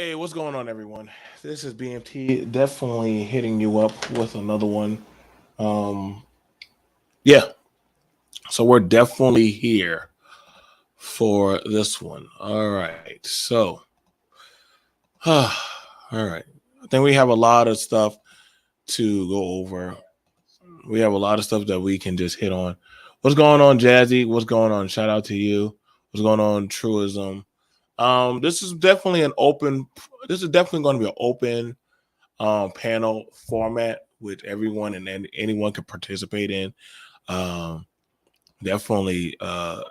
Hey, what's going on, everyone? This is BMT, definitely hitting you up with another one. Um, yeah, so we're definitely here for this one. All right, so, all right, I think we have a lot of stuff to go over. We have a lot of stuff that we can just hit on. What's going on, Jazzy? What's going on? Shout out to you. What's going on, Truism? This is definitely an open. This is definitely going to be an open panel format with everyone and then anyone can participate in. Um, definitely, I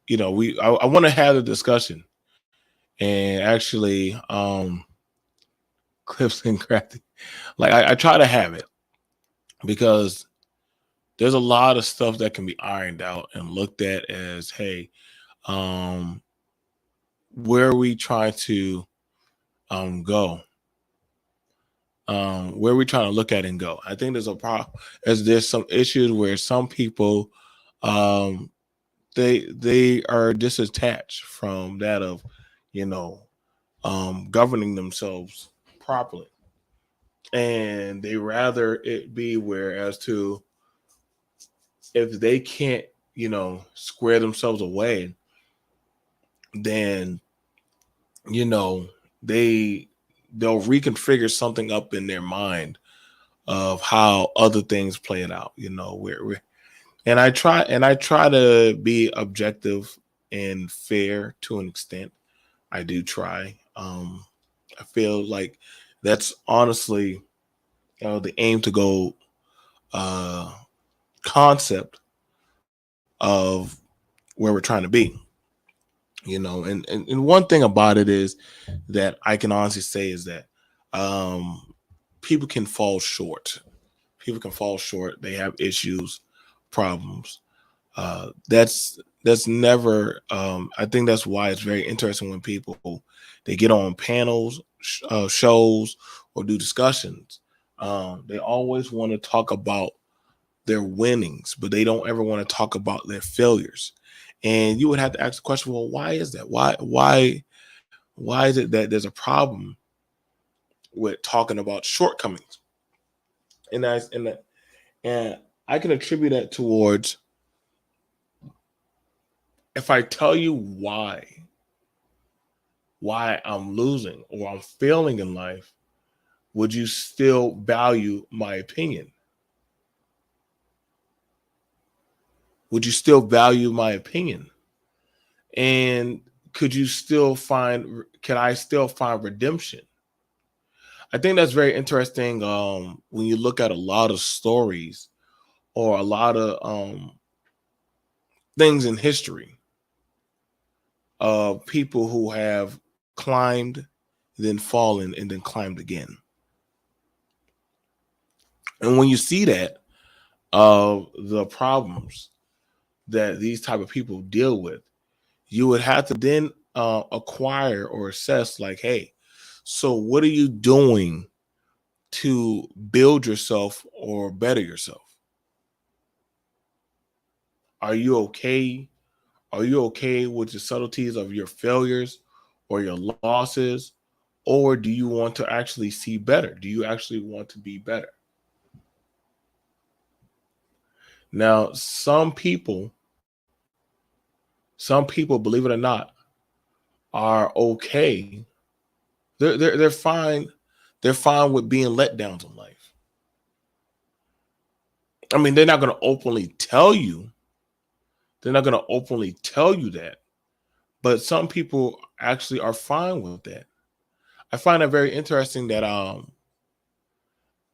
want to have a discussion and actually, clips and crafting. Like I try to have it because there's a lot of stuff that can be ironed out and looked at as, hey, um, where are we trying to go? Where are we trying to look at and go? I think there's a problem as there's some issues where some people um they are disattached from that of you know governing themselves properly, and they rather it be whereas to if they can't square themselves away, then you know they they'll reconfigure something up in their mind of how other things play it out, where and I try to be objective and fair to an extent. I do try. I feel like that's honestly the aim to go uh, concept of where we're trying to be. And one thing about it is that I can honestly say is that um, people can fall short. People can fall short. They have issues, problems. That's never. I think that's why it's very interesting when people they get on panels, shows, or do discussions. They always want to talk about their winnings, but they don't ever want to talk about their failures. And you would have to ask the question, well, why is that? Why is it that there's a problem with talking about shortcomings? And I can attribute that towards if I tell you why I'm losing or I'm failing in life, would you still value my opinion? Would you still value my opinion? And can I still find redemption? I think that's very interesting when you look at a lot of stories or a lot of things in history of people who have climbed, then fallen, and then climbed again. And when you see that, the problems that these type of people deal with, you would have to then acquire or assess like, hey, so what are you doing to build yourself or better yourself? Are you okay? Are you okay with the subtleties of your failures or your losses? Or do you want to actually see better? Do you actually want to be better? Now, some people, believe it or not, are okay. They're fine. They're fine with being let downs in life. I mean, they're not going to openly tell you. They're not going to openly tell you that. But some people actually are fine with that. I find it very interesting that and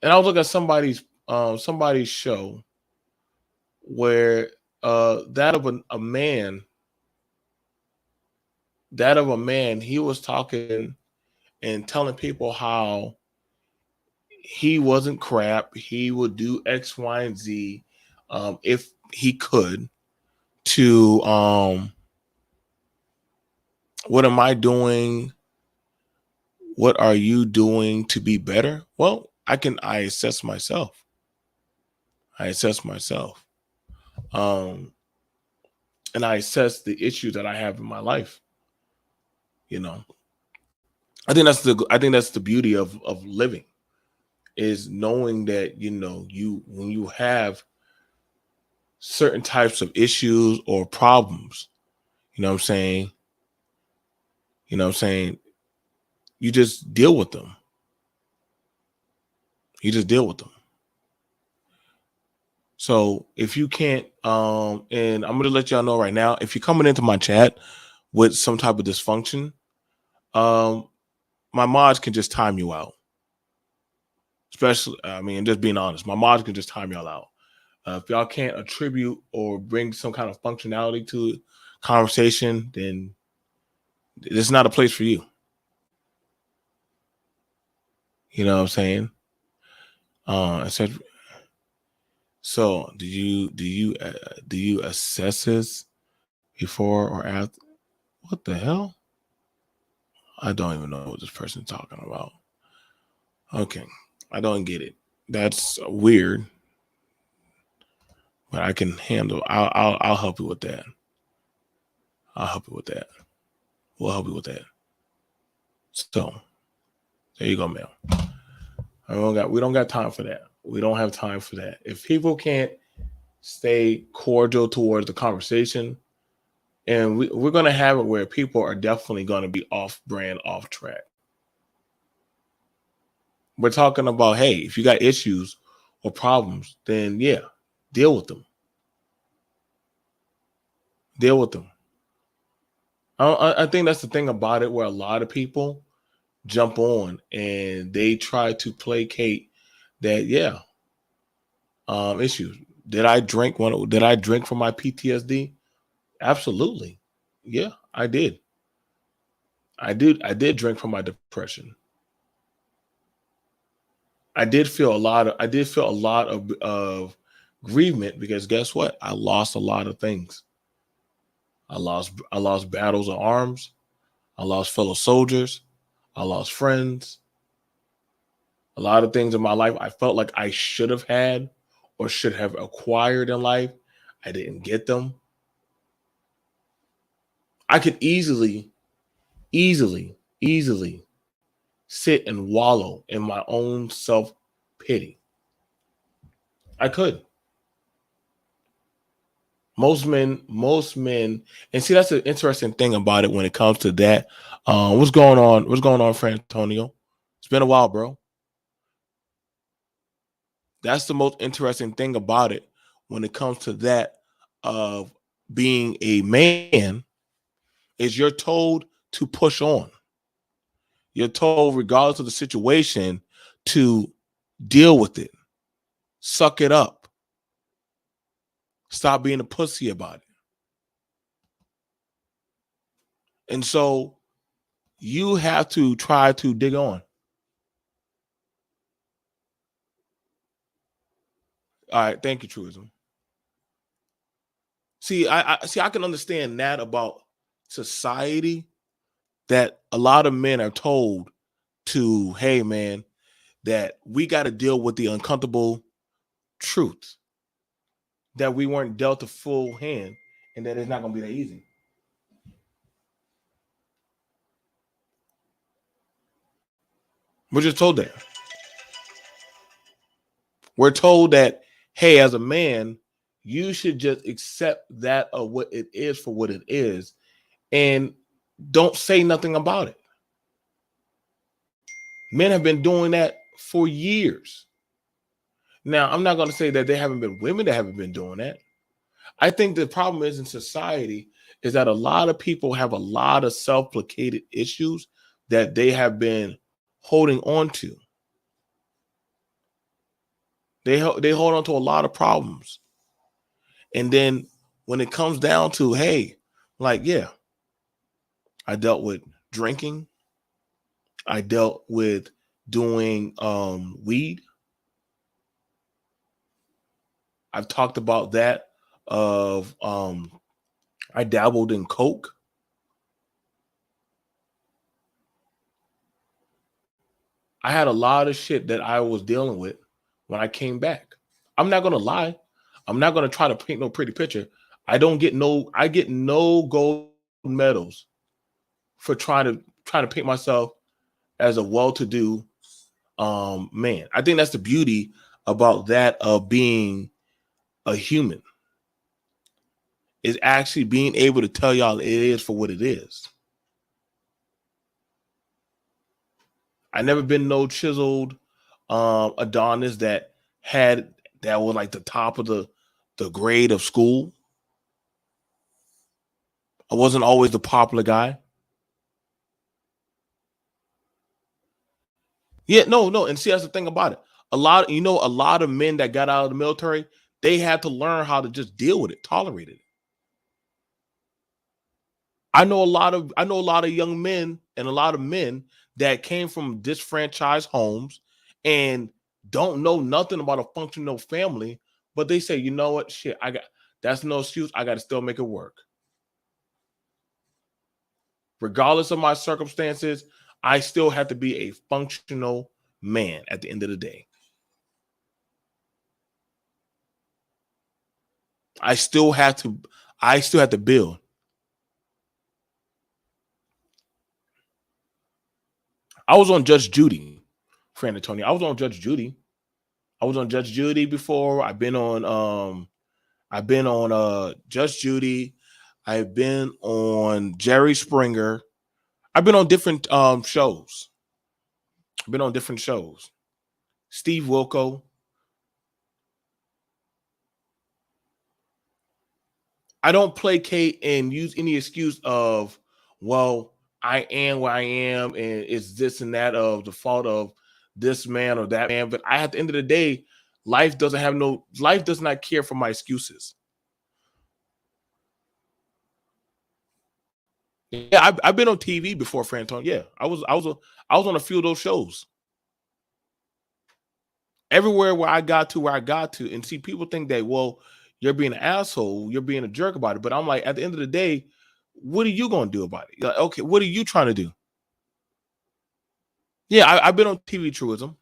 I was looking at somebody's show where that of a man, he was talking and telling people how he wasn't crap. He would do X, Y, and Z if he could. To what am I doing? What are you doing to be better? Well, I assess myself. I assess myself. Um, and I assess the issues that I have in my life. You know, I think that's the beauty of living, is knowing that, you know, you when you have certain types of issues or problems, you know what I'm saying, you know what I'm saying, you just deal with them. You just deal with them. So if you can't, and I'm gonna let y'all know right now, if you're coming into my chat with some type of dysfunction, um, my mods can just time you out. Especially, I mean, just being honest, my mods can just time y'all out. If y'all can't attribute or bring some kind of functionality to conversation, then it's not a place for you. You know what I'm saying? I said, so do you assess this before or after? What the hell? I don't even know what this person's talking about. Okay, I don't get it. That's weird, but I can handle. I'll help you with that. I'll help you with that. We'll help you with that. So there you go, Mel. We don't got time for that. We don't have time for that. If people can't stay cordial towards the conversation, and we're going to have it where people are definitely going to be off brand, off track. We're talking about, hey, if you got issues or problems, then yeah, deal with them. Deal with them. I think that's the thing about it, where a lot of people jump on and they try to placate that, yeah, issues. Did I drink for my PTSD? Absolutely. Yeah, I did. I did drink for my depression. I did feel a lot of grievement, because guess what? I lost a lot of things. I lost battles of arms. I lost fellow soldiers. I lost friends. A lot of things in my life I felt like I should have had or should have acquired in life. I didn't get them. I could easily sit and wallow in my own self-pity. I could. Most men, and see, that's an interesting thing about it when it comes to that. What's going on? What's going on, Fran Antonio? It's been a while, bro. That's the most interesting thing about it when it comes to that of being a man, is you're told to push on. You're told, regardless of the situation, to deal with it, suck it up, stop being a pussy about it. And so you have to try to dig on. All right, thank you, Truism. See, I can understand that about society, that a lot of men are told to, hey man, that we got to deal with the uncomfortable truth, that we weren't dealt a full hand, and that it's not going to be that easy. We're just told that. We're told that, hey, as a man, you should just accept that of what it is for what it is, and don't say nothing about it. Men have been doing that for years. Now, I'm not going to say that there haven't been women that haven't been doing that. I think the problem is in society is that a lot of people have a lot of self-placated issues that they have been holding on to. They hold on to a lot of problems. And then when it comes down to, hey, like, yeah, I dealt with drinking. I dealt with doing weed. I've talked about that of I dabbled in coke. I had a lot of shit that I was dealing with when I came back. I'm not gonna lie. I'm not gonna try to paint no pretty picture. I get no gold medals for trying to paint myself as a well-to-do man. I think that's the beauty about that of being a human, is actually being able to tell y'all it is for what it is. I never been no chiseled Adonis that was like the top of the grade of school. I wasn't always the popular guy. Yeah, no. And see, that's the thing about it. A lot of men that got out of the military, they had to learn how to just deal with it, tolerate it. I know a lot of young men and a lot of men that came from disfranchised homes and don't know nothing about a functional family, but they say, you know what, shit, that's no excuse. I got to still make it work. Regardless of my circumstances, I still have to be a functional man at the end of the day. I still have to build. I was on Judge Judy, friend Antonio. I was on Judge Judy. I was on Judge Judy before. I've been on Judge Judy. I've been on Jerry Springer. I've been on different shows. I've been on different shows. Steve Wilco. I don't placate and use any excuse of, well, I am where I am, and it's this and that of the fault of this man or that man. But at the end of the day, life does not care for my excuses. Yeah, I've been on TV before, Franton. Yeah, I was on a few of those shows. Everywhere where I got to, and see, people think that, well, you're being an asshole, you're being a jerk about it. But I'm like, at the end of the day, what are you gonna do about it? You're like, okay, what are you trying to do? Yeah, I've been on TV truism.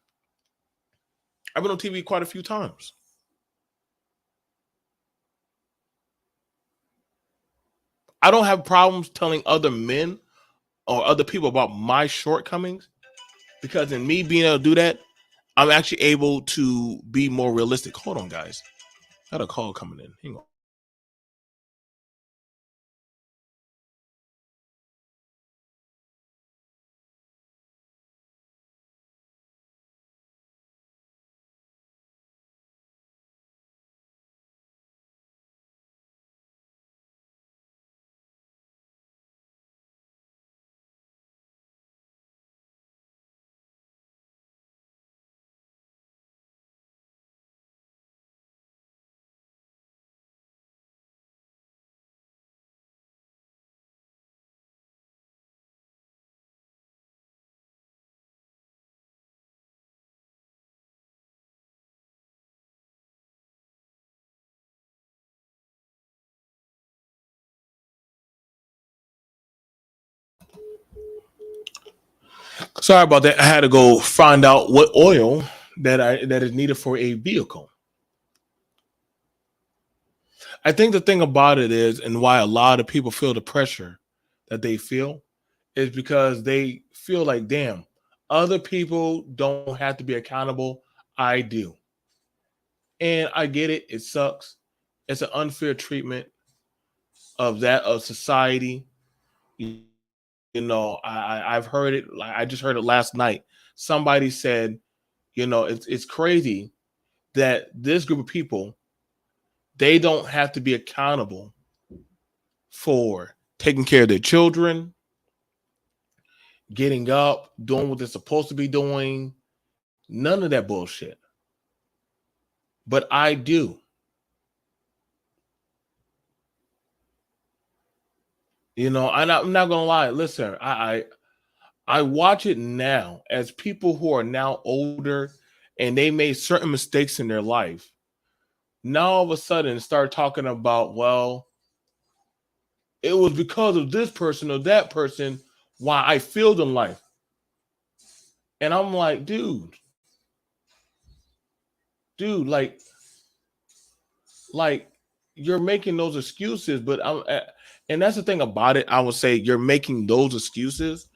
I've been on TV quite a few times. I don't have problems telling other men or other people about my shortcomings, because in me being able to do that, I'm actually able to be more realistic. Hold on, guys. I got a call coming in. Hang on. Sorry about that. I had to go find out what oil that is needed for a vehicle. I think the thing about it is, and why a lot of people feel the pressure that they feel, is because they feel like, damn, other people don't have to be accountable. I do. And I get it. It sucks. It's an unfair treatment of society. You know, I've heard it. Like, I just heard it last night. Somebody said, it's crazy that this group of people, they don't have to be accountable for taking care of their children, getting up, doing what they're supposed to be doing. None of that bullshit. But I do. And I'm not gonna lie. Listen, I watch it now as people who are now older and they made certain mistakes in their life. Now all of a sudden start talking about, well, it was because of this person or that person why I failed in life. And I'm like, dude, like you're making those excuses, but and that's the thing about it. I would say you're making those excuses,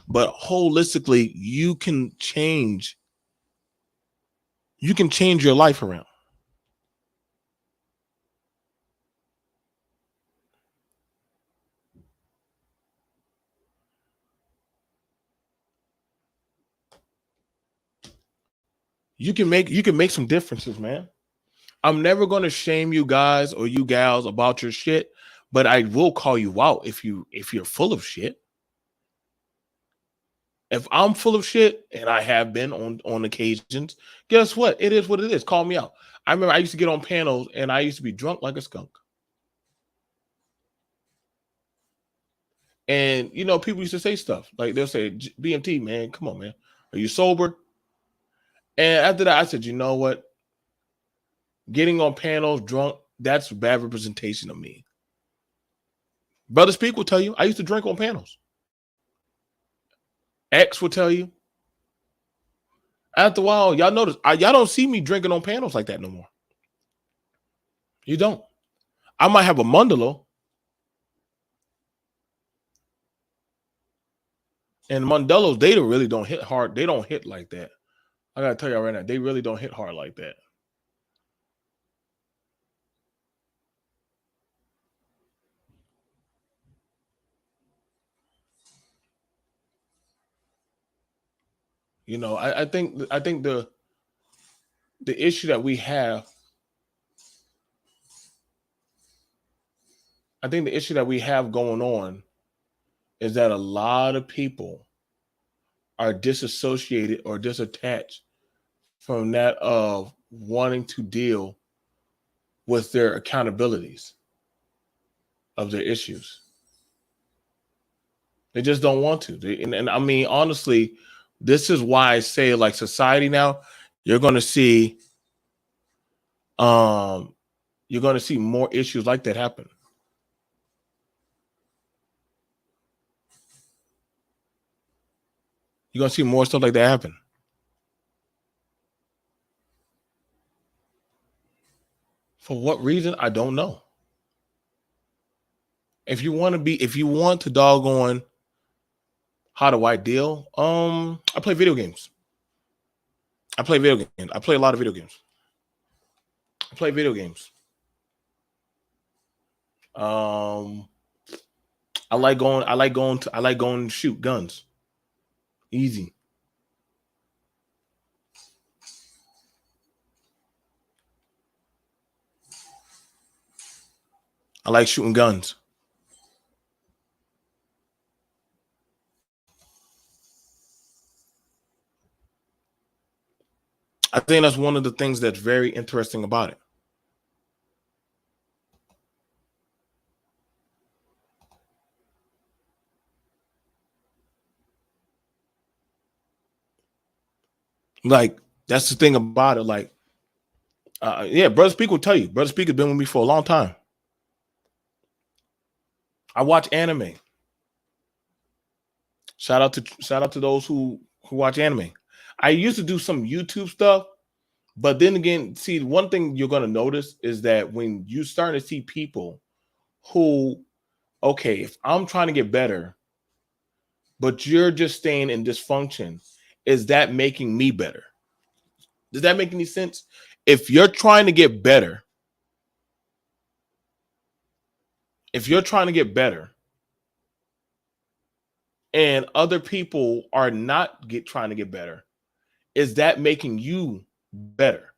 but holistically, you can change your life around. You can make some differences, man. I'm never going to shame you guys or you gals about your shit, but I will call you out if you're full of shit. If I'm full of shit, and I have been on occasions, guess what? It is what it is. Call me out. I remember I used to get on panels and I used to be drunk like a skunk. And people used to say stuff like they'll say, "BMT, man, come on, man, are you sober?" And after that, I said, you know what? Getting on panels drunk, that's bad representation of me. Brother Speak will tell you, I used to drink on panels. X will tell you. After a while, y'all notice, y'all don't see me drinking on panels like that no more. You don't. I might have a Mundalo. And Mondelos, they really don't hit hard. They don't hit like that. I gotta tell y'all right now, they really don't hit hard like that. I think the issue that we have, I think the issue that we have going on is that a lot of people are disassociated or disattached from that of wanting to deal with their accountabilities of their issues. They just don't want to. And I mean, honestly, this is why I say, like, society now, you're going to see more issues like that happen. You're going to see more stuff like that happen. For what reason? I don't know. If you want to doggone, how do I deal? I play video games. I play a lot of video games. I play video games. I like going to shoot guns. Easy. I like shooting guns. I think that's one of the things that's very interesting about it. Like, that's the thing about it. Like, yeah, Brother Speak will tell you. Brother Speak has been with me for a long time. I watch anime. Shout out to those who watch anime. I used to do some YouTube stuff, but then again, see, one thing you're going to notice is that when you start to see people who, okay, if I'm trying to get better, but you're just staying in dysfunction, is that making me better? Does that make any sense? If you're trying to get better, and other people are not trying to get better, is that making you better?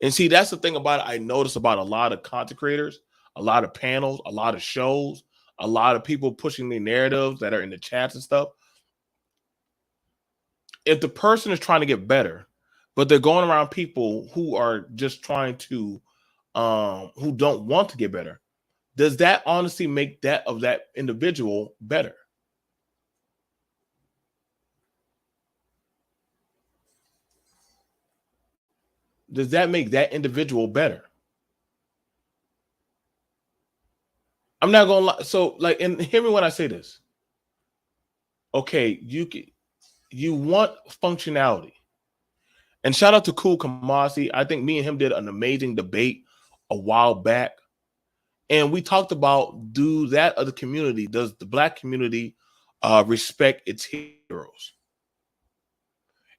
And see, that's the thing about it. I notice about a lot of content creators, a lot of panels, a lot of shows, a lot of people pushing the narratives that are in the chats and stuff. If the person is trying to get better, but they're going around people who are just trying to, who don't want to get better, does that honestly make that individual better? Does that make that individual better? I'm not gonna lie. So, like, and hear me when I say this. Okay, you want functionality. And shout out to Cool Kamasi. I think me and him did an amazing debate a while back. And we talked about, does the Black community respect its heroes.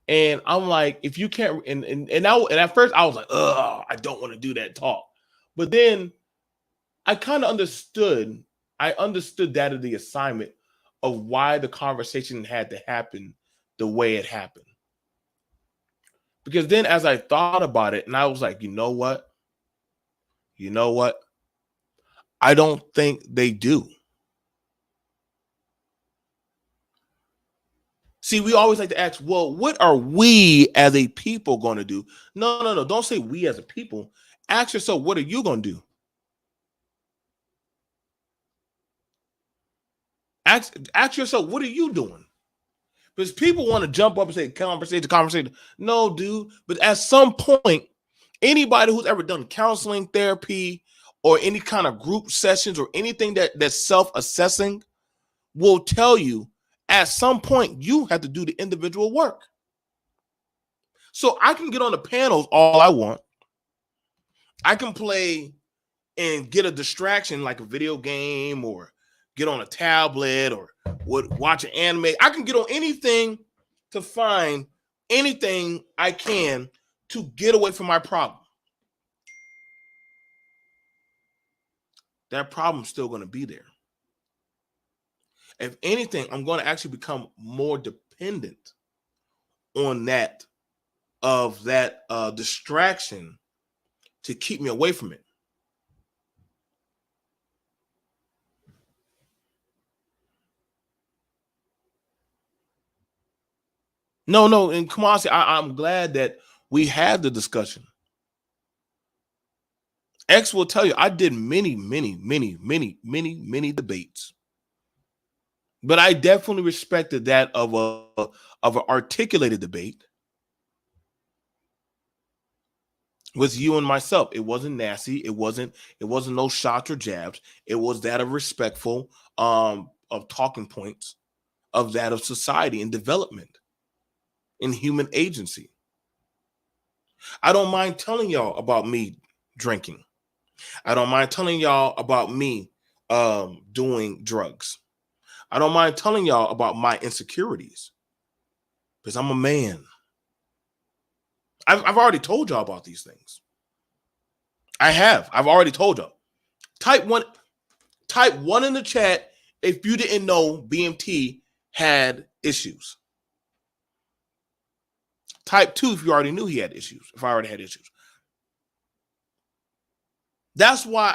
And I'm like, if you can't, and at first I was like, I don't want to do that talk. But then I kind of understood. I understood that of the assignment of why the conversation had to happen the way it happened. Because then as I thought about it, and I was like, you know what? You know what? I don't think they do. See, we always like to ask, well, what are we as a people going to do? No, no, no. Don't say we as a people. Ask yourself, what are you going to do? Ask yourself, what are you doing? Because people want to jump up and say, conversation. No, dude. But at some point, anybody who's ever done counseling, therapy, or any kind of group sessions or anything that's self-assessing will tell you at some point you have to do the individual work. So I can get on the panels all I want. I can play and get a distraction like a video game or get on a tablet or watch an anime. I can get on anything to find anything I can to get away from my problem. That problem's still going to be there. If anything, I'm going to actually become more dependent on that distraction to keep me away from it. No, and Kamasi, I'm glad that we had the discussion. X will tell you I did many debates, but I definitely respected that of an articulated debate with you and myself. It wasn't nasty. It wasn't no shots or jabs. It was that of respectful of talking points of that of society and development in human agency. I don't mind telling y'all about me drinking. I don't mind telling y'all about me doing drugs. I don't mind telling y'all about my insecurities because I'm a man. I've already told y'all about these things. I've already told y'all. Type one in the chat if you didn't know BMT had issues. Type 2 if you already knew he had issues. If I already had issues. That's why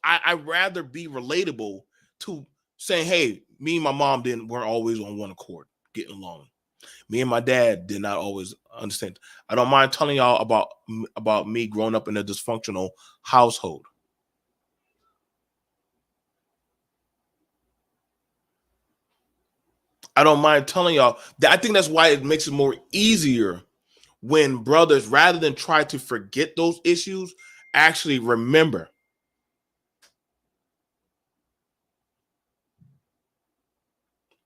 I'd rather be relatable to saying, hey, me and my mom weren't always on one accord, getting along. Me and my dad did not always understand. I don't mind telling y'all about me growing up in a dysfunctional household. I don't mind telling y'all that. I think that's why it makes it more easier when brothers, rather than try to forget those issues, actually remember.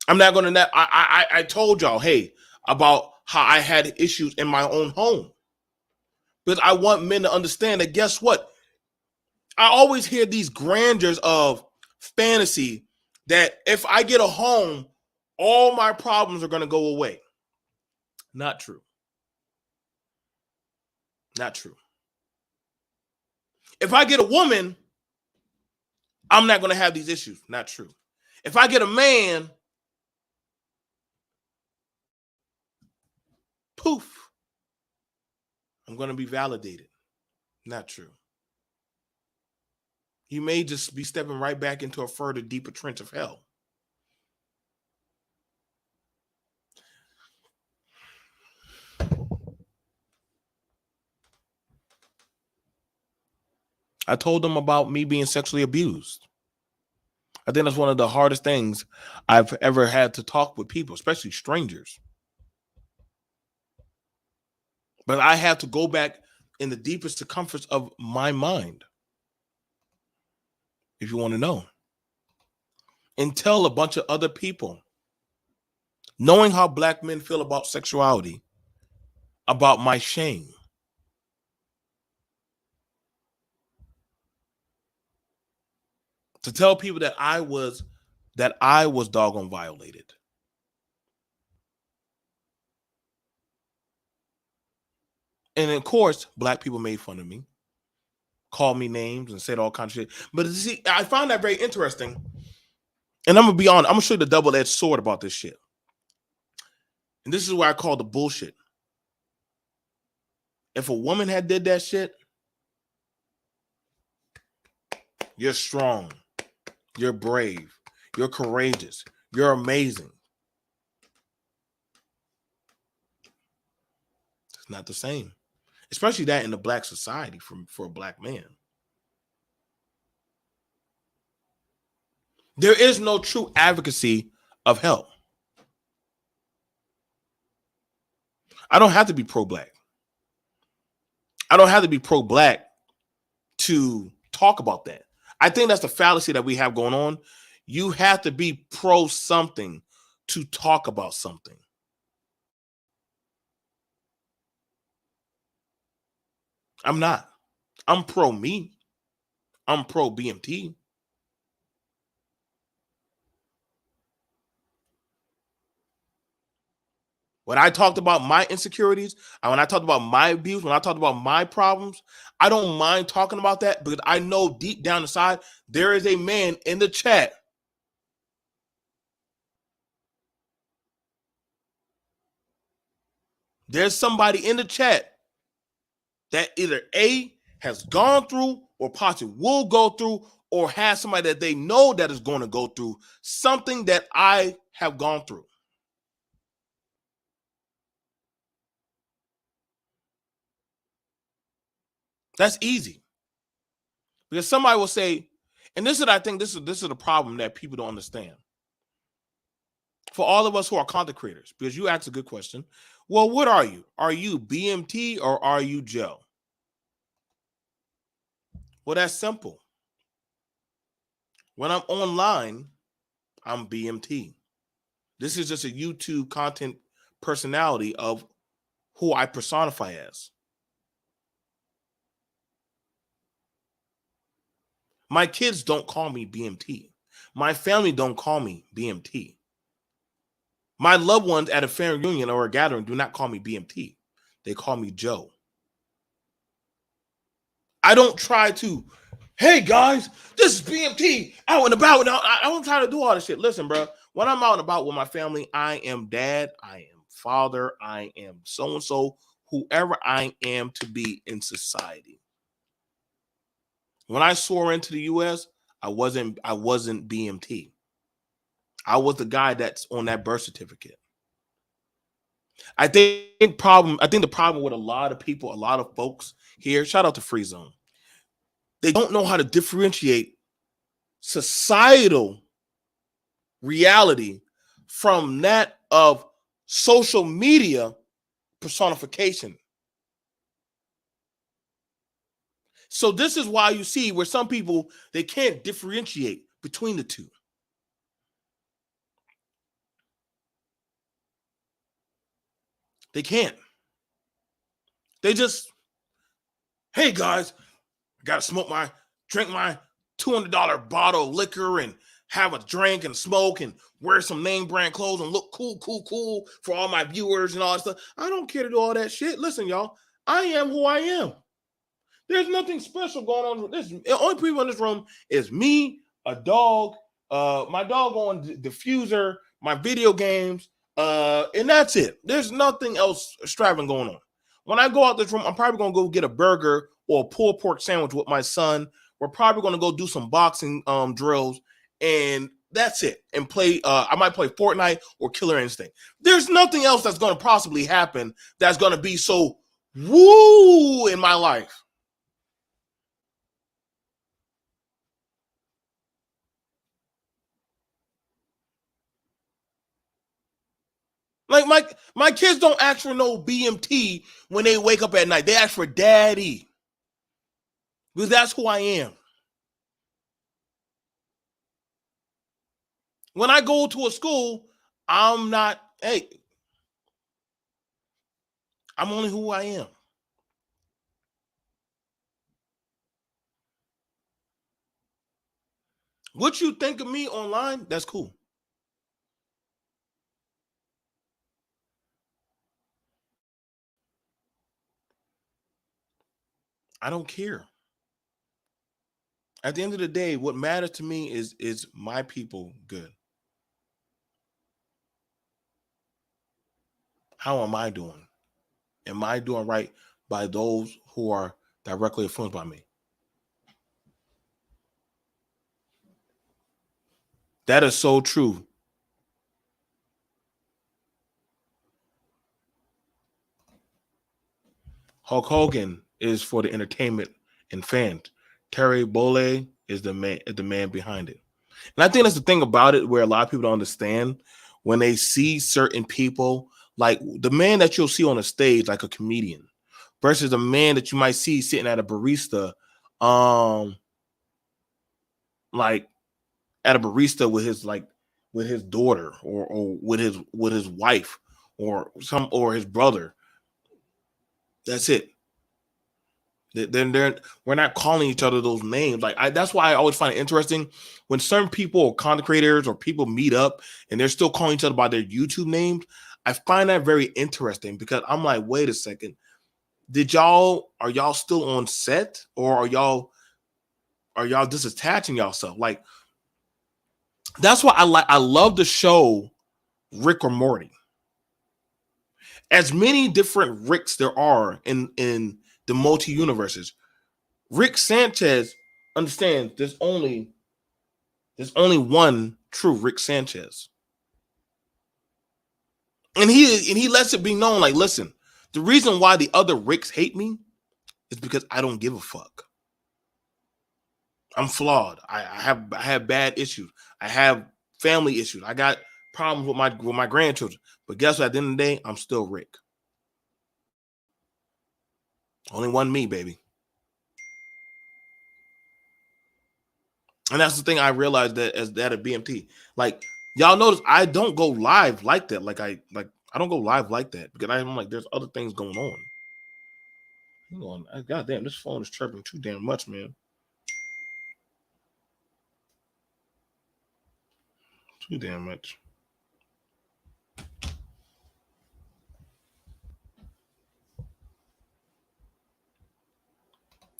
I'm not going to. I told y'all, hey, about how I had issues in my own home, because I want men to understand that. Guess what? I always hear these grandeurs of fantasy that if I get a home, all my problems are going to go away. Not true. Not true. If I get a woman, I'm not going to have these issues. Not true. If I get a man, poof, I'm going to be validated. Not true. You may just be stepping right back into a further deeper trench of hell. I told them about me being sexually abused. I think that's one of the hardest things I've ever had to talk with people, especially strangers. But I have to go back in the deepest circumference of my mind, if you want to know, and tell a bunch of other people, knowing how Black men feel about sexuality, about my shame. To tell people that I was that I was doggone violated. And of course, black people made fun of me, called me names, and said all kinds of shit. But see, I find that very interesting. And I'm gonna be honest, I'm gonna show you the double-edged sword about this shit. And this is what I call the bullshit. If a woman had did that shit, you're strong, you're brave, you're courageous, you're amazing. It's not the same, especially that in the black society for a black man. There is no true advocacy of help. I don't have to be pro-black. I don't have to be pro-black to talk about that. I think that's the fallacy that we have going on. You have to be pro something to talk about something. I'm not. I'm pro me. I'm pro BMT. When I talked about my insecurities, and when I talked about my abuse, when I talked about my problems, I don't mind talking about that because I know deep down inside there is a man in the chat. There's somebody in the chat that either A, has gone through or possibly will go through or has somebody that they know that is going to go through something that I have gone through. That's easy. Because somebody will say, and this is, I think this is the problem that people don't understand. For all of us who are content creators, because you asked a good question. Well, what are you? Are you BMT or are you Joe? Well, that's simple. When I'm online, I'm BMT. This is just a YouTube content personality of who I personify as. My kids don't call me BMT. My family don't call me BMT. My loved ones at a family reunion or a gathering do not call me BMT. They call me Joe. I don't try to, hey guys, this is BMT out and about. Now I don't try to do all this shit. Listen, bro, when I'm out and about with my family, I am dad, I am father, I am so and so, whoever I am to be in society. When I swore into the U.S., I wasn't BMT. I was the guy that's on that birth certificate. I think the problem with a lot of people, a lot of folks here, shout out to Free Zone, they don't know how to differentiate societal reality from that of social media personification. So this is why you see where some people, they can't differentiate between the two. They can't. They just, hey guys, I gotta drink my $200 bottle of liquor and have a drink and smoke and wear some name brand clothes and look cool for all my viewers and all that stuff. I don't care to do all that shit. Listen, y'all, I am who I am. There's nothing special going on. The only people in this room is me, a dog, my dog on diffuser, my video games, and that's it. There's nothing else extravagant going on. When I go out this room, I'm probably gonna go get a burger or a pulled pork sandwich with my son. We're probably gonna go do some boxing drills, and that's it. And play. I might play Fortnite or Killer Instinct. There's nothing else that's gonna possibly happen that's gonna be so woo in my life. Like my kids don't ask for no BMT when they wake up at night. They ask for daddy. Because that's who I am. When I go to a school, I'm not, hey, I'm only who I am. What you think of me online, that's cool. I don't care. At the end of the day, what matters to me is my people good. How am I doing? Am I doing right by those who are directly influenced by me? That is so true. Hulk Hogan is for the entertainment and fans. Terry Bollea is the man behind it. And I think that's the thing about it where a lot of people don't understand when they see certain people, like the man that you'll see on a stage, like a comedian, versus a man that you might see sitting at a barista, um, like at a barista with his daughter or with his wife or his brother. That's it. Then we're not calling each other those names. That's why I always find it interesting when certain people or content creators or people meet up and they're still calling each other by their YouTube names. I find that very interesting because I'm like, wait a second, are y'all still on set or are y'all disattaching yourself? Like that's why I love the show Rick or Morty. As many different Ricks there are in the multi universes, Rick Sanchez understands there's only one true Rick Sanchez. And he lets it be known, like, listen, the reason why the other Ricks hate me is because I don't give a fuck. I'm flawed. I have bad issues. I have family issues. I got problems with my grandchildren. But guess what? At the end of the day, I'm still Rick. Only one me, baby. And that's the thing I realized that as that at BMT. Like y'all notice I don't go live like that. I don't go live like that because I'm like there's other things going on. Hang on. God damn, this phone is chirping too damn much, man. Too damn much.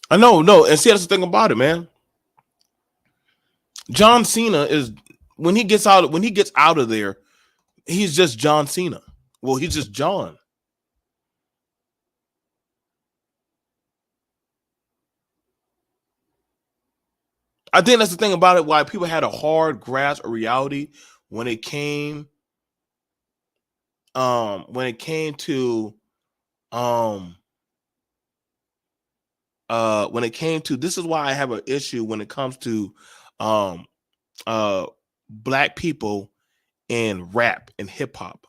I know, no, and see that's the thing about it, man. John Cena is when he gets out of there, he's just John Cena. Well, he's just John. I think that's the thing about it. Why people had a hard grasp of reality when it came, when it came to, um, when it came to. This is why I have an issue when it comes to, um, uh, black people in rap and hip hop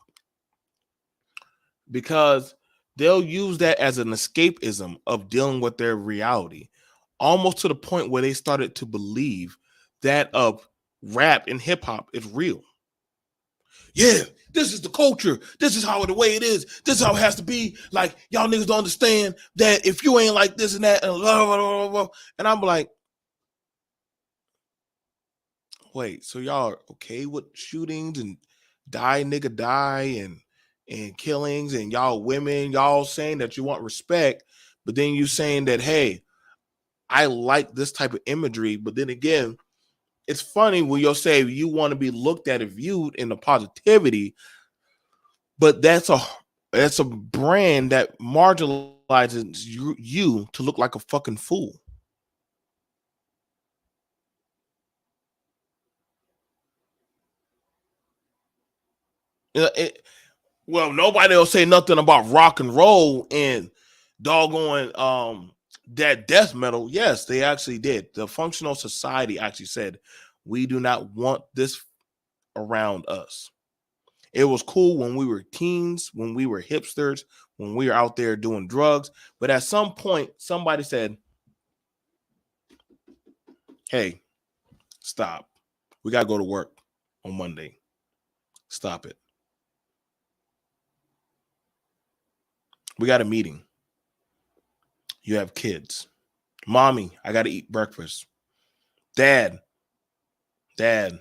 because they'll use that as an escapism of dealing with their reality, almost to the point where they started to believe that of rap and hip hop is real. Yeah, this is the culture. This is how the way it is. This is how it has to be. Like y'all niggas don't understand that if you ain't like this and that and blah, blah, blah, blah. And I'm like, wait, so y'all are okay with shootings and die and killings and y'all women, y'all saying that you want respect, but then you saying that hey, I like this type of imagery, but then again, it's funny when you'll say you want to be looked at and viewed in the positivity, but that's a brand that marginalizes you to look like a fucking fool. Well, nobody will say nothing about rock and roll and doggone that death metal. Yes, they actually did. The Functional Society actually said we do not want this around us. It was cool when we were teens, when we were hipsters, when we were out there doing drugs. But at some point, somebody said, hey, stop. We got to go to work on Monday. Stop it. We got a meeting. You have kids. Mommy, I got to eat breakfast. Dad, Dad,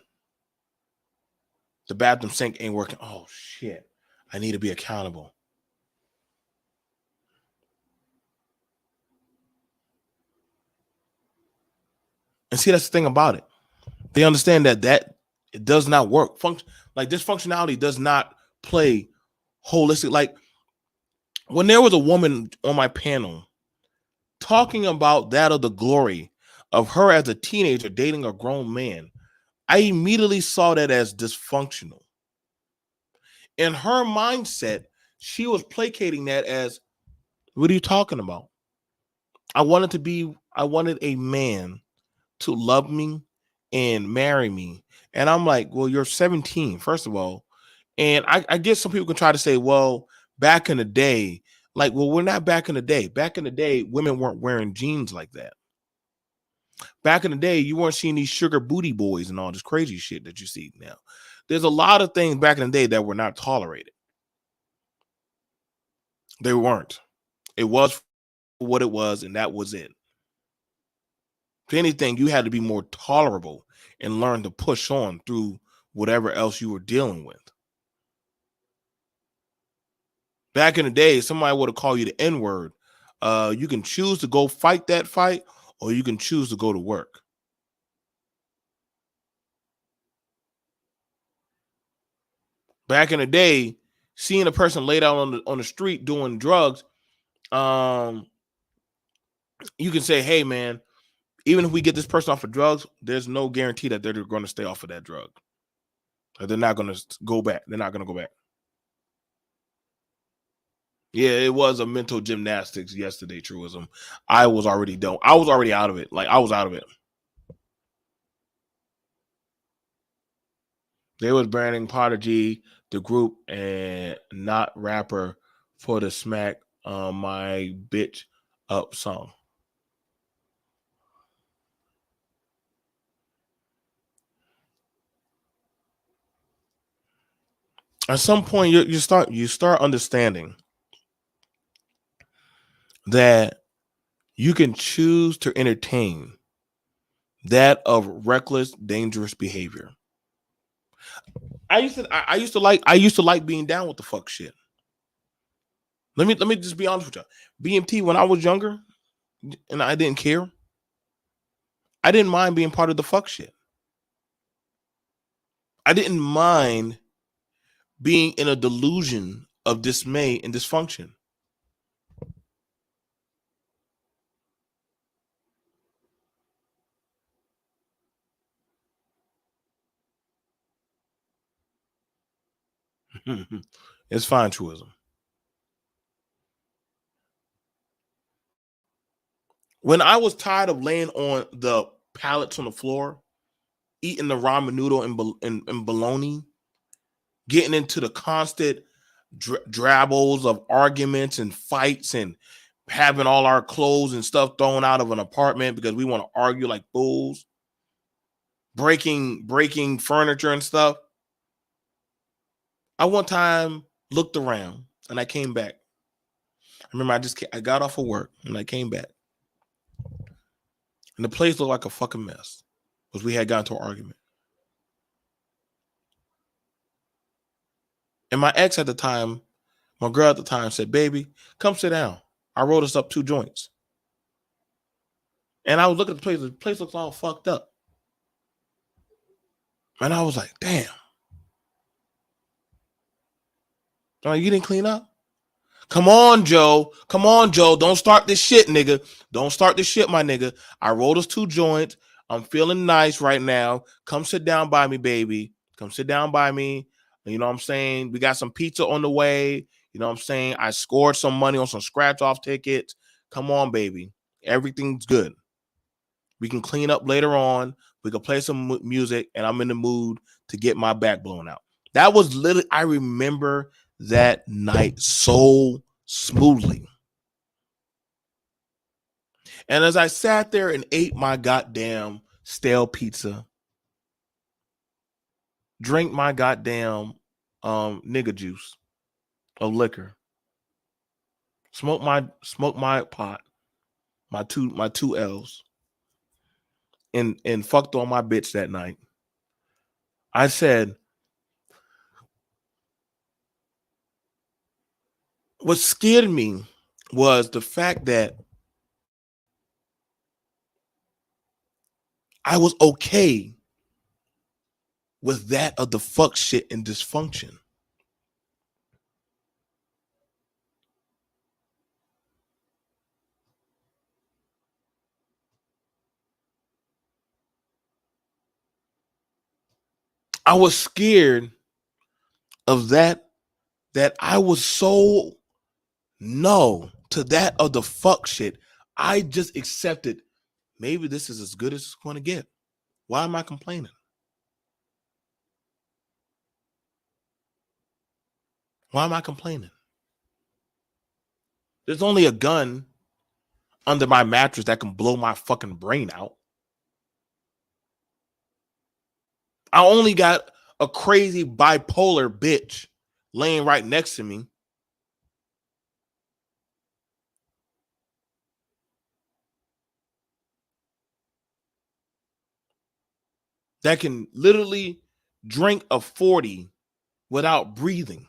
the bathroom sink ain't working. Oh shit. I need to be accountable. And see, that's the thing about it. They understand that it does not work. Like this functionality does not play holistic. Like when there was a woman on my panel talking about that of the glory of her as a teenager dating a grown man, I immediately saw that as dysfunctional. In her mindset, she was placating that as, what are you talking about? I wanted a man to love me and marry me. And I'm like, well, you're 17, first of all. And I guess some people can try to say, well, back in the day, like, well, we're not back in the day. Back in the day, women weren't wearing jeans like that. Back in the day, you weren't seeing these sugar booty boys and all this crazy shit that you see now. There's a lot of things back in the day that were not tolerated. They weren't. It was what it was, and that was it. If anything, you had to be more tolerable and learn to push on through whatever else you were dealing with. Back in the day, somebody would have called you the N-word. You can choose to go fight that fight, or you can choose to go to work. Back in the day, seeing a person laid out on the street doing drugs, you can say, hey, man, even if we get this person off of drugs, there's no guarantee that they're going to stay off of that drug. They're not going to go back. They're not going to go back. Yeah, it was a mental gymnastics yesterday, truism. I was already done. I was already out of it. Like, I was out of it. They was branding Prodigy, the group, and not rapper for the Smack My Bitch Up song. At some point, you start understanding that you can choose to entertain that of reckless, dangerous behavior. I used to like being down with the fuck shit. Let me just be honest with you. BMT, when I was younger and I didn't care, I didn't mind being part of the fuck shit. I didn't mind being in a delusion of dismay and dysfunction. It's fine, truism. When I was tired of laying on the pallets on the floor, eating the ramen noodle and bologna, getting into the constant drabbles of arguments and fights and having all our clothes and stuff thrown out of an apartment because we want to argue like fools, breaking furniture and stuff. I one time looked around and I came back. I remember I got off of work and I came back. And the place looked like a fucking mess because we had gotten to an argument. And my ex at the time, my girl at the time said, baby, come sit down. I rolled us up 2 joints. And I was looking at the place looks all fucked up. And I was like, damn. Like, you didn't clean up? Come on, Joe. Come on, Joe. Don't start this shit, nigga. Don't start this shit, my nigga. I rolled us 2 joints. I'm feeling nice right now. Come sit down by me, baby. Come sit down by me. You know what I'm saying? We got some pizza on the way. You know what I'm saying? I scored some money on some scratch off tickets. Come on, baby. Everything's good. We can clean up later on. We can play some music, and I'm in the mood to get my back blown out. That was literally, I remember that night so smoothly. And as I sat there and ate my goddamn stale pizza, drink my goddamn nigga juice of liquor, smoke my pot, my two L's, and fucked on my bitch that night. I said, what scared me was the fact that I was okay with that of the fuck shit and dysfunction. I was scared of that I was so no to that of the fuck shit. I just accepted maybe this is as good as it's going to get. Why am I complaining? Why am I complaining? There's only a gun under my mattress that can blow my fucking brain out. I only got a crazy bipolar bitch laying right next to me. That can literally drink a 40 without breathing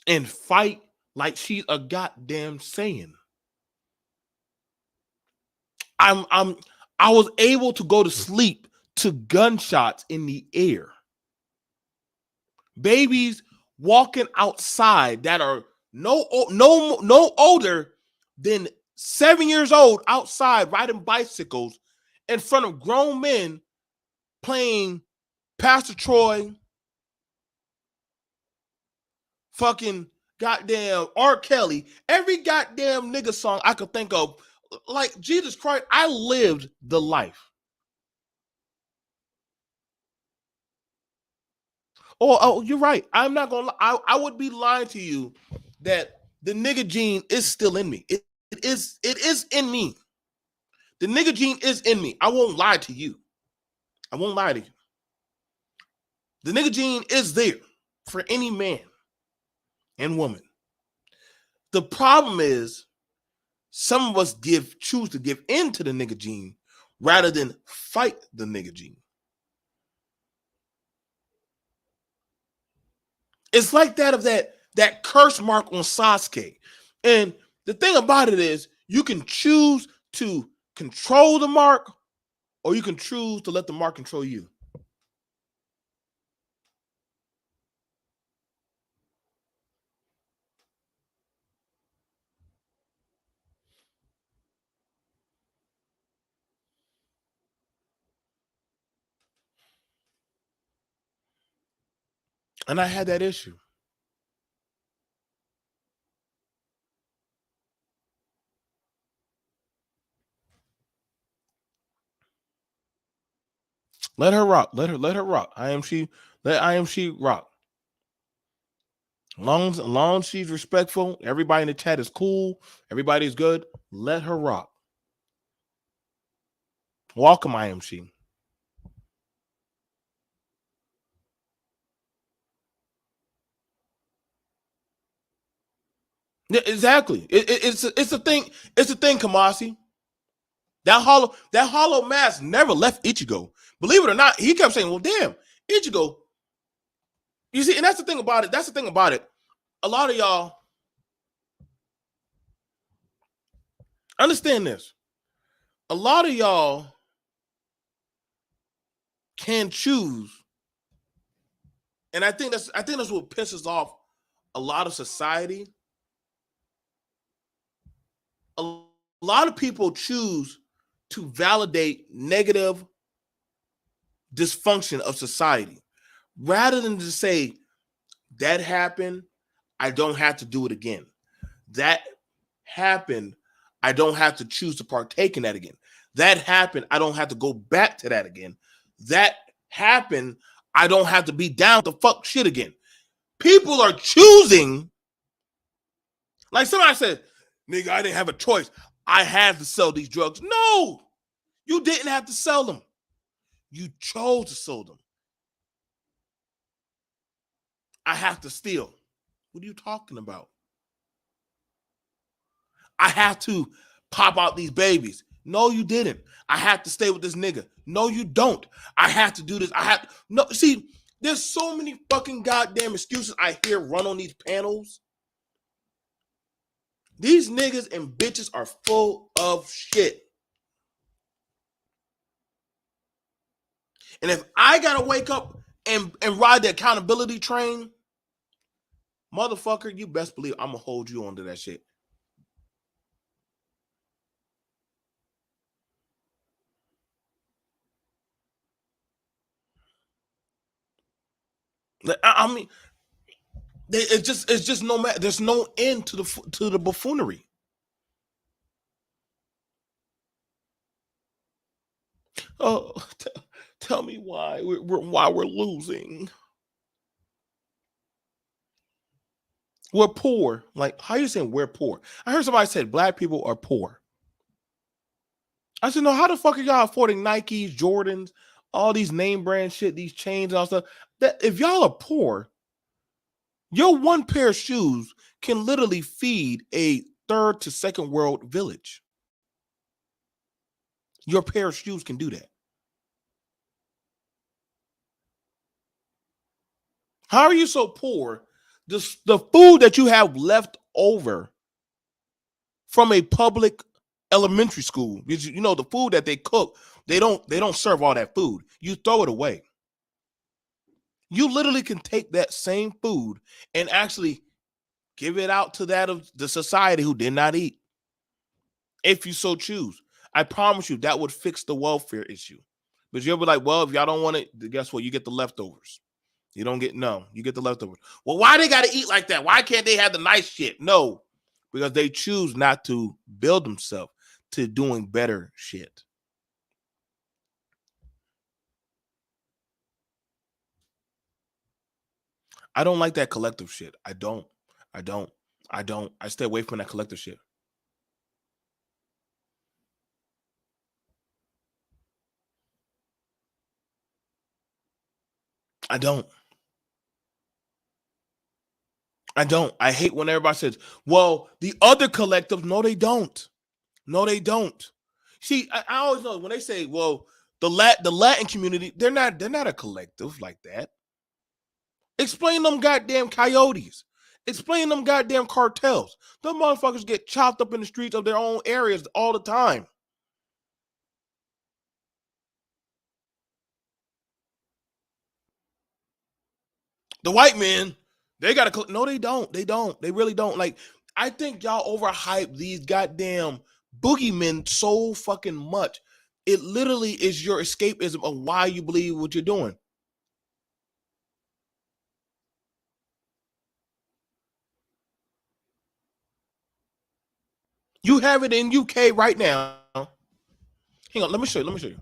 and fight like she's a goddamn Saiyan. I was able to go to sleep to gunshots in the air. Babies walking outside that are no older than 7 years old outside riding bicycles in front of grown men playing Pastor Troy, fucking goddamn R. Kelly, every goddamn nigga song I could think of. Like, Jesus Christ, I lived the life. Oh, you're right. I'm not gonna. I would be lying to you that the nigga gene is still in me. It is in me. The nigga gene is in me. I won't lie to you. I won't lie to you. The nigga gene is there for any man and woman. The problem is some of us choose to give into the nigga gene rather than fight the nigga gene. It's like that of that curse mark on Sasuke. And the thing about it is you can choose to control the mark or you can choose to let the mark control you. And I had that issue. Let her rock. Let her rock. Let IMC rock. Long as she's respectful, everybody in the chat is cool, everybody's good. Let her rock. Welcome, IMC. Yeah, exactly. It's a thing. It's a thing, Kamasi. That hollow mask never left Ichigo. Believe it or not, he kept saying, "Well, damn, Ichigo." You see, and that's the thing about it. That's the thing about it. A lot of y'all understand this. A lot of y'all can choose, and I think that's what pisses off a lot of society. A lot of people choose to validate negative dysfunction of society rather than to say that happened, I don't have to do it again. That happened, I don't have to choose to partake in that again. That happened, I don't have to go back to that again. That happened, I don't have to be down to fuck shit again. People are choosing, like somebody said, nigga, I didn't have a choice. I had to sell these drugs. No, you didn't have to sell them. You chose to sell them. I have to steal. What are you talking about? I have to pop out these babies. No, you didn't. I have to stay with this nigga. No, you don't. I have to do this. No. See, there's so many fucking goddamn excuses I hear run on these panels. These niggas and bitches are full of shit. And if I gotta wake up and ride the accountability train, motherfucker, you best believe I'm gonna hold you onto that shit. I mean, it's just no matter. There's no end to the buffoonery. Oh, tell me why we're losing. We're poor. Like, how are you saying we're poor? I heard somebody said black people are poor. I said, no, how the fuck are y'all affording Nikes, Jordans, all these name brand shit, these chains and all stuff? That if y'all are poor, your one pair of shoes can literally feed a third to second world village. Your pair of shoes can do that. How are you so poor? The food that you have left over from a public elementary school, you know, the food that they cook, they don't serve all that food. You throw it away. You literally can take that same food and actually give it out to that of the society who did not eat, if you so choose. I promise you that would fix the welfare issue. But you'll be like, well, if y'all don't want it, guess what? You get the leftovers. You don't get, no, you get the leftovers. Well, why they got to eat like that? Why can't they have the nice shit? No, because they choose not to build themselves to doing better shit. I don't like that collective shit. I don't. I stay away from that collective shit. I don't. I hate when everybody says, well, the other collective, no, they don't. No, they don't. See, I always know when they say, well, the Latin community, they're not a collective like that. Explain them goddamn coyotes. Explain them goddamn cartels. Them motherfuckers get chopped up in the streets of their own areas all the time. The white men, they got to, no, they don't. They don't. They really don't. Like, I think y'all overhype these goddamn boogeymen so fucking much. It literally is your escapism of why you believe what you're doing. You have it in UK right now. Hang on, let me show you.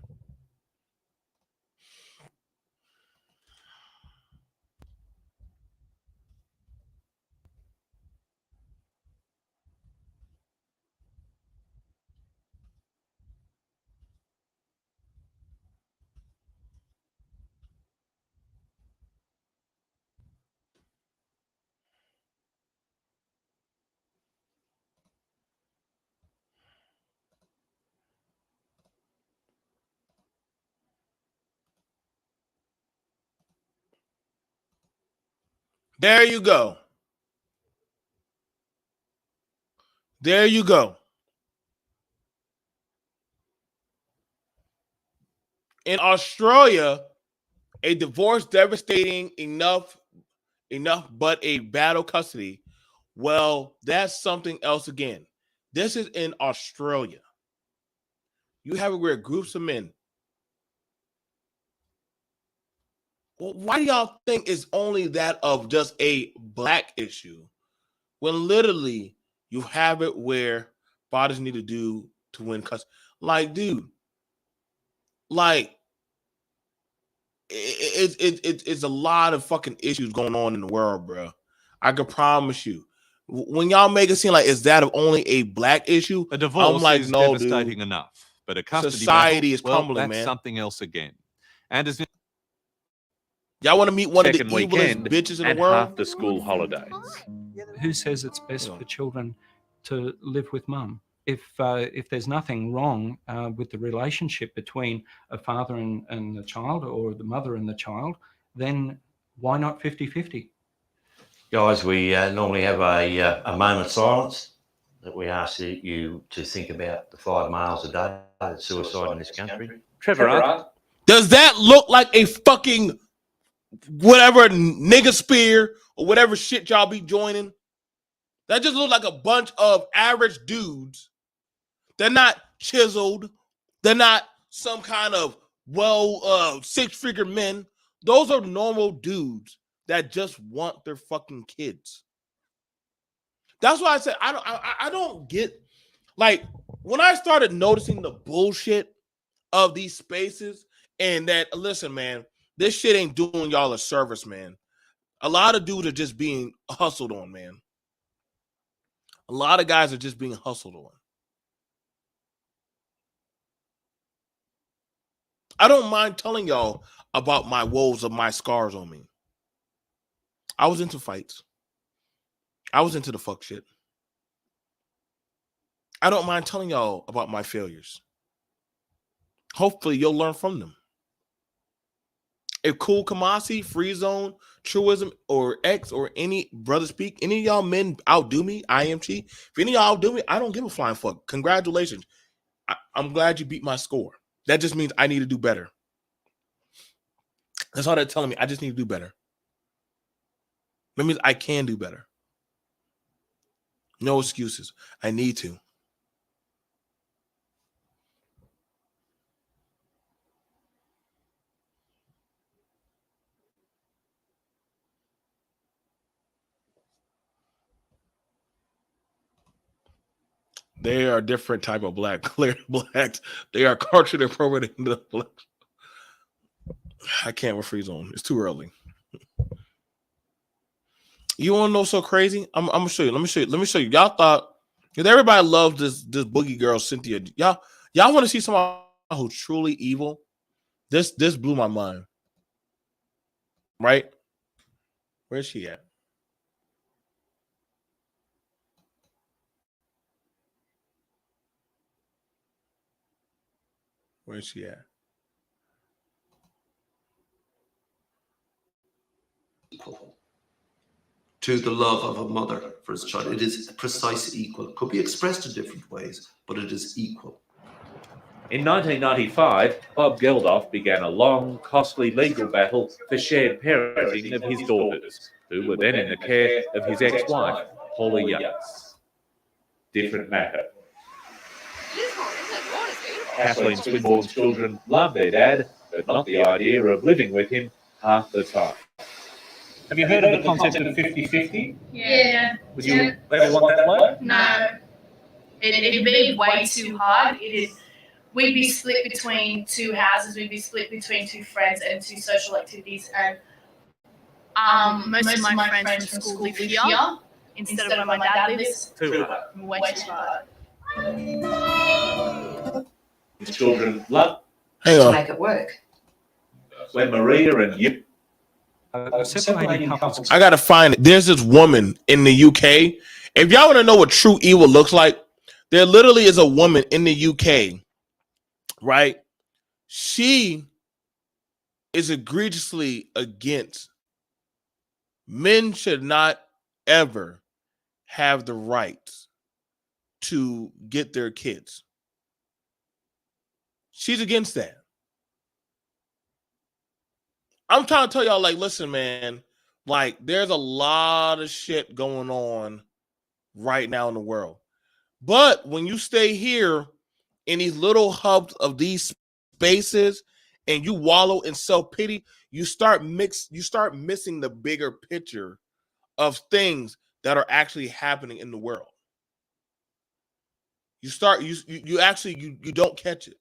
There you go. There you go. In Australia, a divorce devastating enough, but a battle custody. Well, that's something else again. This is in Australia. You have it where groups of men. Well, why do y'all think it's only that of just a black issue when literally you have it where fathers need to do to win custody? Like, dude, like it's a lot of fucking issues going on in the world, bro. I can promise you. When y'all make it seem like it's that of only a black issue, a divorce I'm like, is no, devastating dude. enough, but a custody Society battle, is crumbling, well, that's man. something else again. And as y'all want to meet one of the Second evilest weekend bitches in and the world? after school holidays. Who says it's best for children to live with mum? if there's nothing wrong with the relationship between a father and the child, or the mother and the child, then why not 50-50? Guys, we normally have a moment of silence that we ask you to think about the 5 males a day that's suicide in this country. Trevor, Does that look like a fucking whatever nigga spear or whatever shit y'all be joining? That just looks like a bunch of average dudes. They're not chiseled. They're not some kind of six-figure men. Those are normal dudes that just want their fucking kids. That's why I said I don't get, like, when I started noticing the bullshit of these spaces, and that, listen, man, this shit ain't doing y'all a service, man. A lot of dudes are just being hustled on, man. A lot of guys are just being hustled on. I don't mind telling y'all about my woes of my scars on me. I was into fights. I was into the fuck shit. I don't mind telling y'all about my failures. Hopefully you'll learn from them. If Cool Kamasi, Free Zone, Truism, or X, or any Brother Speak, any of y'all men outdo me, IMT, if any of y'all outdo me, I don't give a flying fuck. Congratulations. I'm glad you beat my score. That just means I need to do better. That's all they're telling me. I just need to do better. That means I can do better. No excuses. I need to. They are a different type of black. Clear blacks. They are culturally appropriating the black. I can't with Free Zone. It's too early. You want to know so crazy? I'm gonna show you. Let me show you. Y'all thought, because everybody loves this boogie girl Cynthia. Y'all want to see someone who's truly evil? This blew my mind. Right? Where's she at? Where's she at? To the love of a mother for his child. It is precisely equal. It could be expressed in different ways, but it is equal. In 1995, Bob Geldof began a long, costly legal battle for shared parenting of his daughters, who were then in the care of his ex-wife, Paula Yates. Different matter. Kathleen Swinburne's children love their dad, but not the idea of living with him half the time. Have you heard of the concept of 50-50? Yeah. Would you ever want that bloke? No. It'd be way too hard. We'd be split between 2 houses, we'd be split between 2 friends and 2 social activities, and most of my friends from school live here instead of where my dad lives. Too hard. Way too hard. His children love Hang to on. make it work. when Maria and you Separating couples. I gotta find it. There's this woman in the UK. If y'all want to know what true evil looks like, there literally is a woman in the UK, right? She is egregiously against men should not ever have the right to get their kids. She's against that. I'm trying to tell y'all, like, listen, man, like, there's a lot of shit going on right now in the world. But when you stay here in these little hubs of these spaces and you wallow in self-pity, you start missing the bigger picture of things that are actually happening in the world. You don't catch it.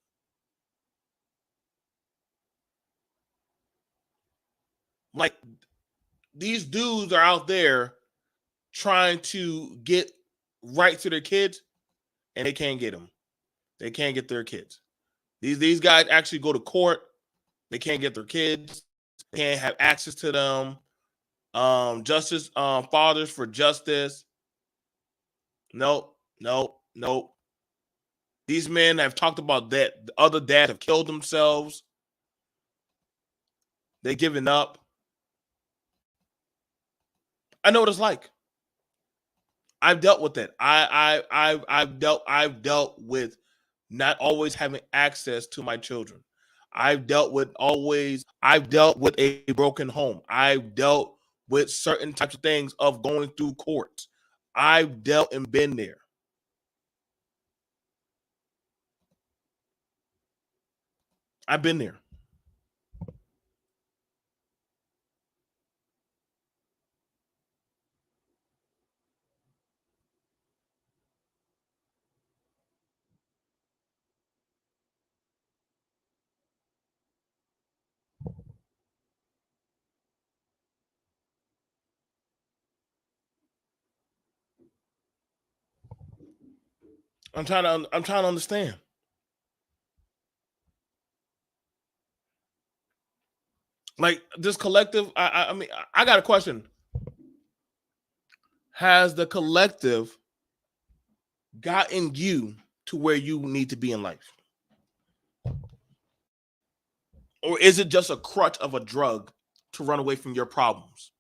Like, these dudes are out there trying to get right to their kids, and they can't get them. They can't get their kids. These guys actually go to court. They can't get their kids. They can't have access to them. Justice, fathers for justice. Nope. These men have talked about that. The other dads have killed themselves. They're giving up. I know what it's like. I've dealt with that. I've dealt with not always having access to my children. I've dealt with a broken home. I've dealt with certain types of things of going through courts. I've dealt and been there. I've been there. I'm trying to understand. Like this collective, I mean, I got a question. Has the collective gotten you to where you need to be in life? Or is it just a crutch of a drug to run away from your problems?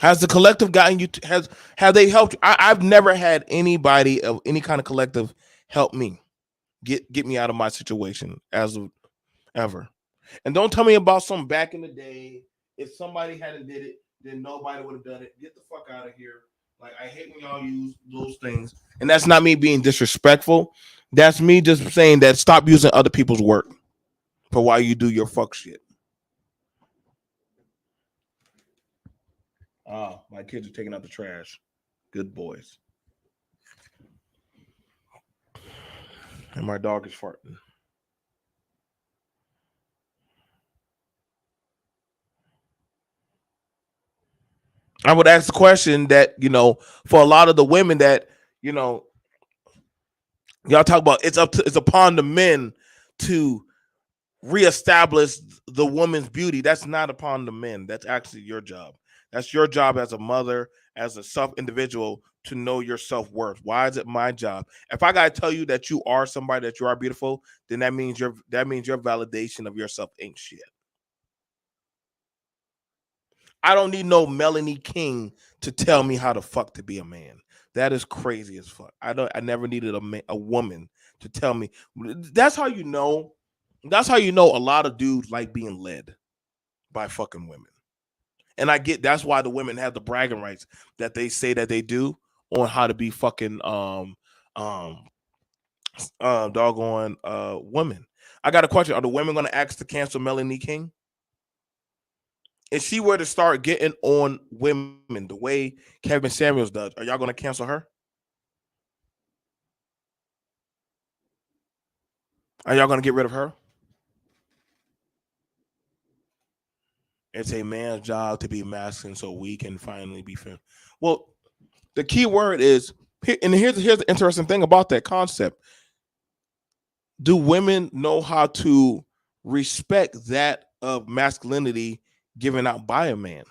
Has the collective gotten you? Have they helped you? I've never had anybody of any kind of collective help me get me out of my situation as of ever. And don't tell me about some back in the day. If somebody hadn't did it, then nobody would have done it. Get the fuck out of here. Like, I hate when y'all use those things. And that's not me being disrespectful. That's me just saying that stop using other people's work for why you do your fuck shit. Ah, my kids are taking out the trash. Good boys. And my dog is farting. I would ask the question that, for a lot of the women that, y'all talk about, it's upon the men to reestablish the woman's beauty. That's not upon the men. That's actually your job. That's your job as a mother, as a self-individual, to know your self-worth. Why is it my job? If I gotta tell you that you are somebody, that you are beautiful, then that means your validation of yourself ain't shit. I don't need no Melanie King to tell me how the fuck to be a man. That is crazy as fuck. I never needed a woman to tell me. That's how you know. That's how you know a lot of dudes like being led by fucking women. And I get that's why the women have the bragging rights that they say that they do on how to be fucking doggone women. I got a question. Are the women going to ask to cancel Melanie King? If she were to start getting on women the way Kevin Samuels does, are y'all going to cancel her? Are y'all going to get rid of her? It's a man's job to be masculine so we can finally be feminine. Well, the key word is, and here's the interesting thing about that concept. Do women know how to respect that of masculinity given out by a man?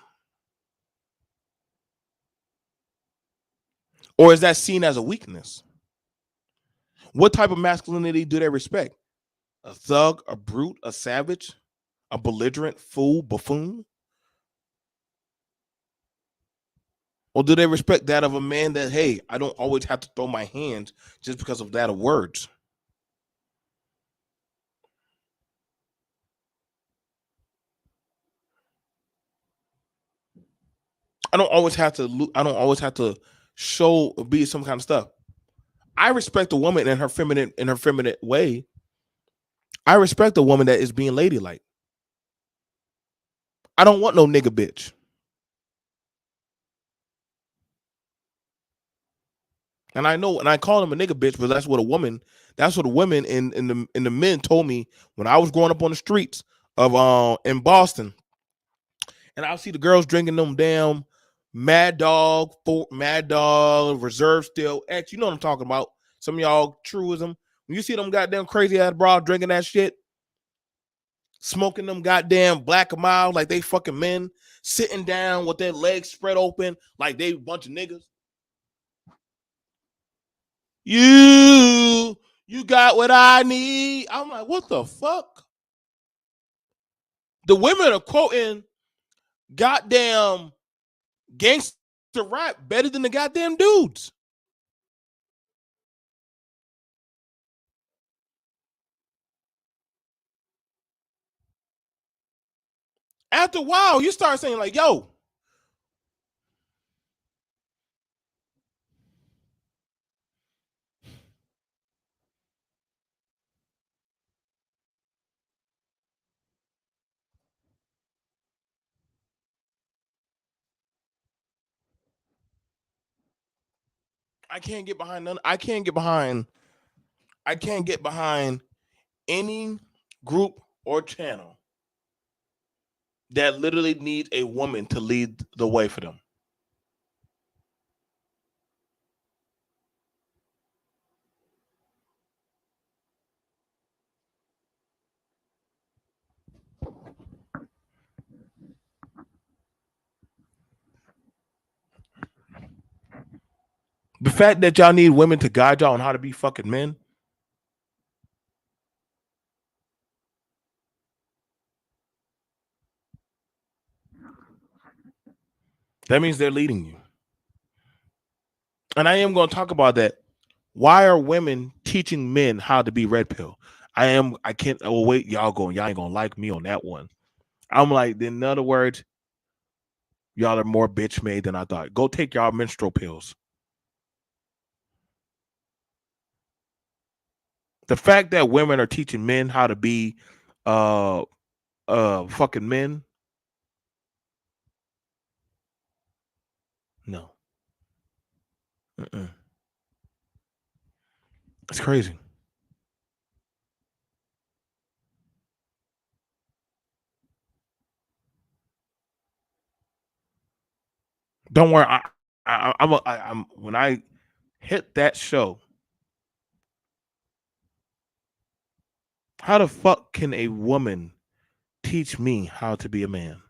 Or is that seen as a weakness? What type of masculinity do they respect? A thug, a brute, a savage, a belligerent fool, buffoon? Or do they respect that of a man that, hey, I don't always have to throw my hands just because of that of words? I don't always have to show be some kind of stuff. I respect a woman in her feminine way. I respect a woman that is being ladylike. I don't want no nigga bitch. And I know, and I call him a nigga bitch, but that's what women and the men told me when I was growing up on the streets of in Boston. And I see the girls drinking them damn Mad Dog, Reserve Still X. You know what I'm talking about. Some of y'all truism. When you see them goddamn crazy ass bra drinking that shit, smoking them goddamn Black and Mild like they fucking men, sitting down with their legs spread open like they a bunch of niggas. You got what I need. I'm like, what the fuck? The women are quoting goddamn gangster rap better than the goddamn dudes. After a while, you start saying like, yo, I can't get behind none. I can't get behind any group or channel that literally needs a woman to lead the way for them. The fact that y'all need women to guide y'all on how to be fucking men. That means they're leading you. And I am going to talk about that. Why are women teaching men how to be red pill? I can't, oh wait, y'all ain't going to like me on that one. I'm like, in other words, y'all are more bitch made than I thought. Go take y'all menstrual pills. The fact that women are teaching men how to be fucking men. No. It's crazy. Don't worry. I'm when I hit that show, how the fuck can a woman teach me how to be a man?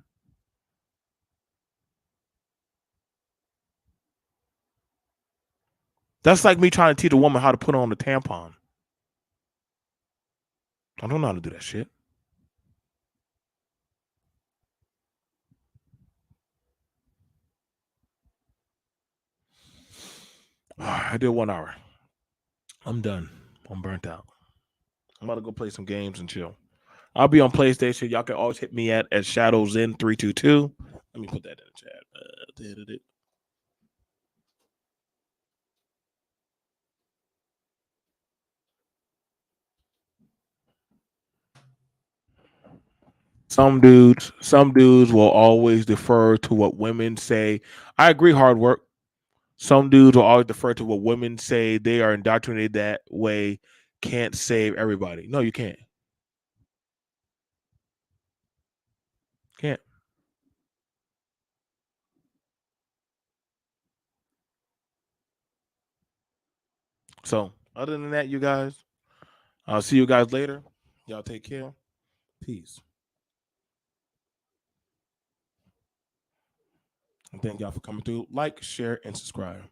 That's like me trying to teach a woman how to put on a tampon. I don't know how to do that shit. I did 1 hour. I'm done. I'm burnt out. I'm about to go play some games and chill. I'll be on PlayStation. Y'all can always hit me at ShadowZen322. Let me put that in the chat. Some dudes will always defer to what women say. I agree, hard work. Some dudes will always defer to what women say. They are indoctrinated that way. Can't save everybody. No, you can't. Can't. So, other than that, you guys, I'll see you guys later. Y'all take care. Peace. And thank y'all for coming through. Like, share, and subscribe.